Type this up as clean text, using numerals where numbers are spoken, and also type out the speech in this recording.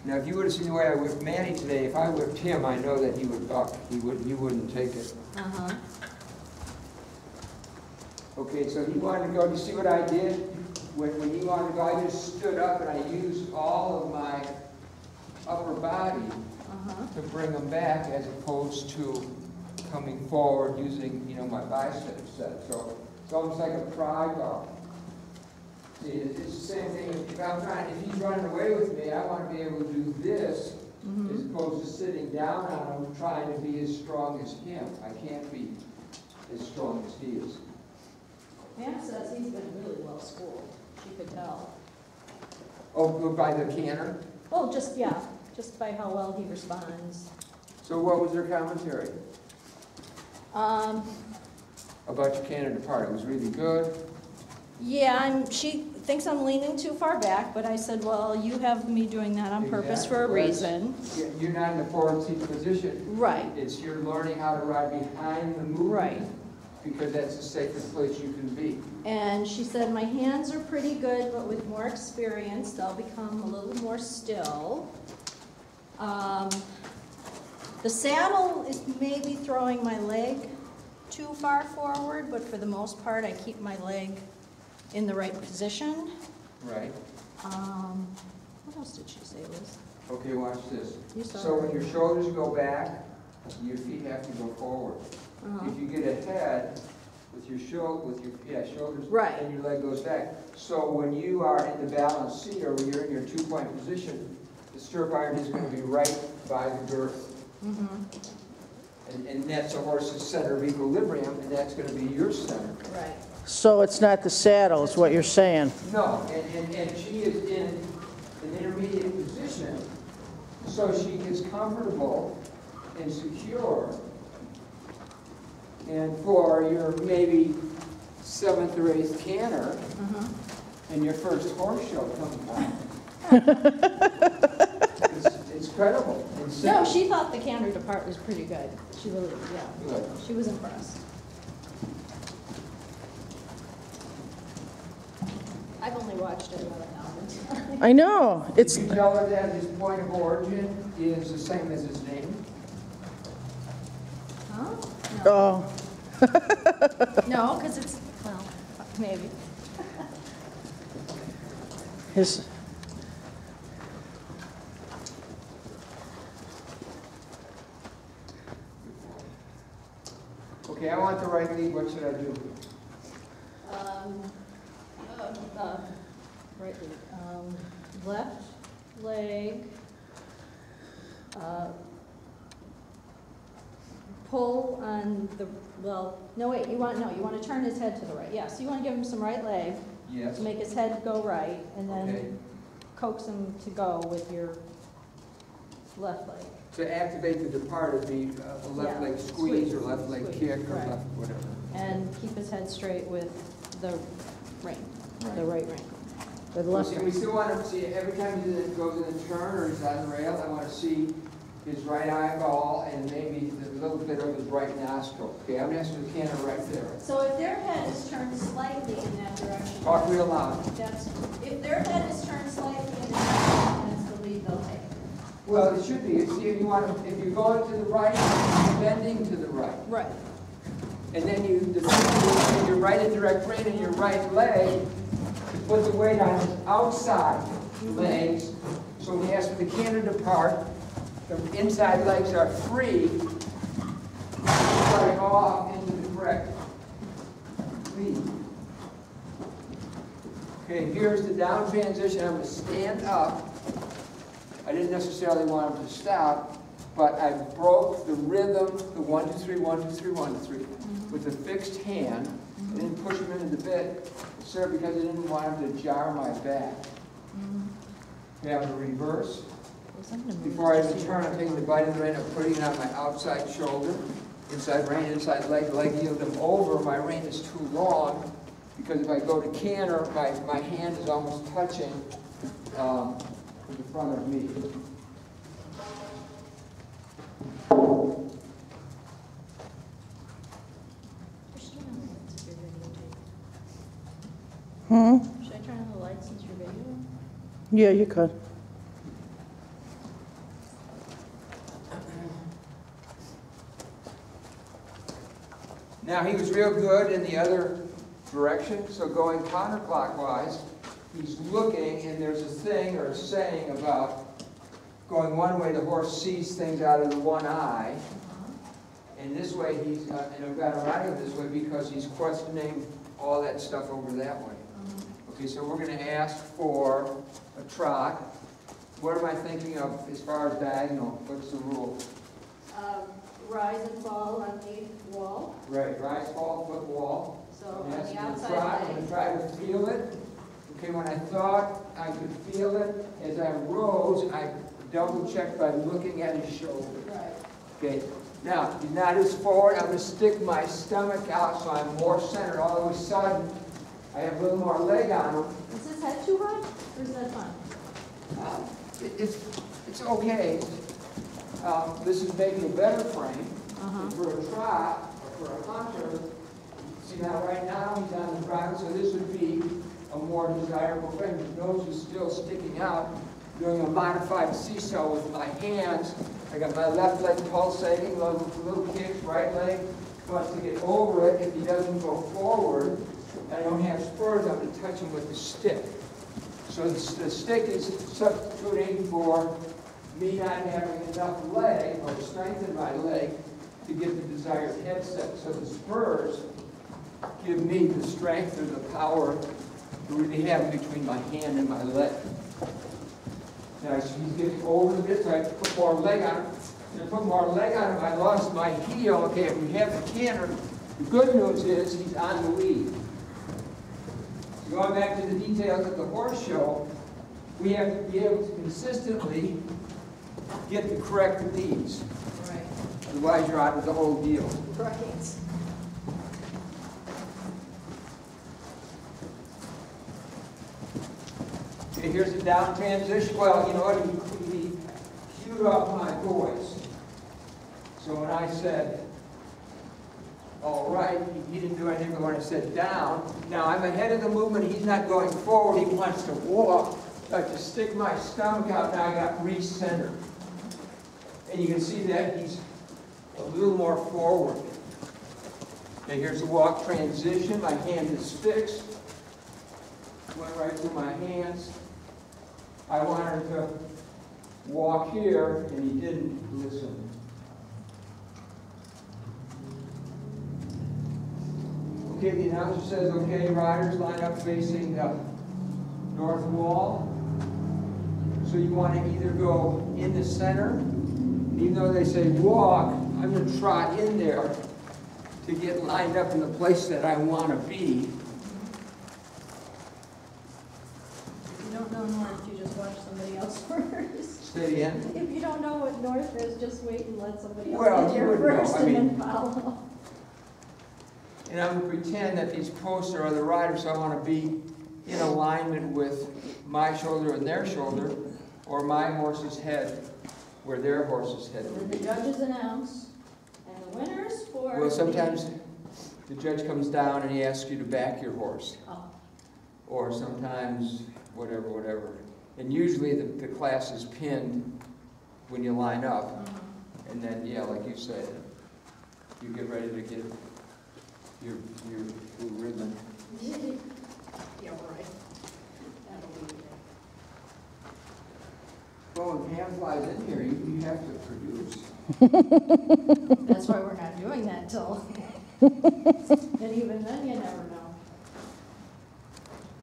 Now, if you would have seen the way I whipped Manny today, if I whipped him, I know that he would buck. He wouldn't take it. Uh-huh. Okay, so he wanted to go. You see what I did? When he wanted to go, I just stood up and I used all of my upper body to bring him back, as opposed to coming forward using, you know, my bicep set. So it's almost like a pride walk. See, it's the same thing. If he's running away with me, I want to be able to do this as opposed to sitting down on him, trying to be as strong as him. I can't be as strong as he is. Pam says he's been really well schooled. She could tell. Oh, by the canter? Well, just by how well he responds. So what was their commentary about your canter depart? It was really good. Yeah, she thinks I'm leaning too far back, but I said, well, you have me doing that on purpose for a reason. You're not in the forward seat position. Right. It's you're learning how to ride behind the movement. Right. Because that's the safest place you can be. And she said, my hands are pretty good, but with more experience, they'll become a little more still. The saddle is maybe throwing my leg too far forward, but for the most part, I keep my leg in the right position. Right. What else did she say, Liz? Okay, watch this. So when your shoulders go back, your feet have to go forward. If you get ahead with your shoulders, right, and your leg goes back. So when you are in the balanced seat, or when you're in your two-point position, the stirrup iron is going to be right by the girth. And that's a horse's center of equilibrium, and that's going to be your center. Right. So it's not the saddle, is what you're saying. No, and she is in an intermediate position, so she gets comfortable and secure. And for your maybe 7th or 8th canter, and your first horse show comes by. It's credible. No, she thought the canter depart was pretty good. She really, Good. she was impressed. I've only watched it about an hour. I know. Did you tell her that his point of origin is the same as his name? Huh? Oh. No, because it's, well, maybe. His. Okay, I want the right lead. What should I do? Right leg. Left leg. Pull on the, well, no wait, you want to turn his head to the right. Yeah, so you want to give him some right leg. Yes. To make his head go right, and then coax him to go with your left leg. To activate the depart, it'd be a left leg squeeze or left leg kick or left whatever. And keep his head straight with the rein, the right rein. The left We still want to see every time he goes in a turn or he's on the rail, I want to see his right eyeball and maybe a little bit of his right nostril. Okay, I'm asking the canter right there. So if their head is turned slightly in that direction. Talk real loud. If their head is turned slightly in that direction, that's the lead they'll take. Well, it should be. If you're going to the right, you're bending to the right. Right. And then your right and direct rein and your right leg, you put the weight on his outside legs. So when he has the canter depart, the inside legs are free, starting off into the correct lead. Okay, here's the down transition. I'm going to stand up. I didn't necessarily want him to stop, but I broke the rhythm, the 1, 2, 3, 1, 2, 3, 1, 2, 3, with a fixed hand. I didn't push him into the bit, sir, because I didn't want him to jar my back. We have a reverse. Before I even turn, I'm taking the bite of the rein, I'm putting it on my outside shoulder, inside rein, inside leg, leg yield them over. My rein is too long, because if I go to canter, my hand is almost touching in front of me. Should I turn on the lights since you're videoing? Yeah, you could. Now, he was real good in the other direction, so going counterclockwise, he's looking, and there's a thing or a saying about going one way, the horse sees things out of the one eye. And this way, and I've got him riding this way because he's questioning all that stuff over that way. Okay, so we're going to ask for a trot. What am I thinking of as far as diagonal? What's the rule? Rise and fall on the wall. Right, rise, fall, foot, wall. So on Yes, the I'm outside going leg. to try to feel it. Okay, when I thought I could feel it, as I rose, I double-checked by looking at his shoulder. Right. Okay, now, he's not as forward. I'm going to stick my stomach out so I'm more centered. All of a sudden, I have a little more leg on him. Is this head too high, or is that fine? It's okay. This is maybe a better frame. And for a trot, or for a hunter, see now right now he's on the ground, so this would be a more desirable frame. His nose is still sticking out, doing a modified seesaw with my hands. I got my left leg pulsating, little kicks, right leg. But to get over it, if he doesn't go forward, and I don't have spurs, I'm going to touch him with the stick. So the stick is substituting for me not having enough leg or strength in my leg to get the desired headset. So the spurs give me the strength or the power to really have between my hand and my leg. Now he's getting over a bit, so I put more leg on him. And I put more leg on him, I lost my heel. Okay, if we have the canter, the good news is he's on the lead. Going back to the details of the horse show, we have to be able to consistently get the correct leads. Right. Otherwise, you're out of the whole deal. Right. Okay, here's the down transition. Well, you know what? He cued up my voice. So when I said, all right, he didn't do anything, but when I said down, now I'm ahead of the movement. He's not going forward. He wants to walk. So I have to stick my stomach out. Now I got re-centered. And you can see that he's a little more forward. Okay, here's the walk transition. My hand is fixed. Went right through my hands. I wanted to walk here, and he didn't listen. Okay, the announcer says, okay, riders line up facing the north wall. So you want to either go in the center, even though they say walk, I'm going to trot in there to get lined up in the place that I want to be. If you don't know north, you just watch somebody else first. Say it again. If you don't know what north is, just wait and let somebody else Well, get you there would know. first I and mean- then follow. And I'm going to pretend that these posts are the riders, so I want to be in alignment with my shoulder and their shoulder, or my horse's head where their horse's head would And be. the judges announce, and the winners for... Well, sometimes the judge comes down and he asks you to back your horse, Oh, or sometimes whatever. And usually the class is pinned when you line up, and then, yeah, like you said, you get ready to get your blue ribbon. yeah, right. That'll be it. Well, when Pam flies in here, you have to produce. That's why we're not doing that till... And even then, you never know.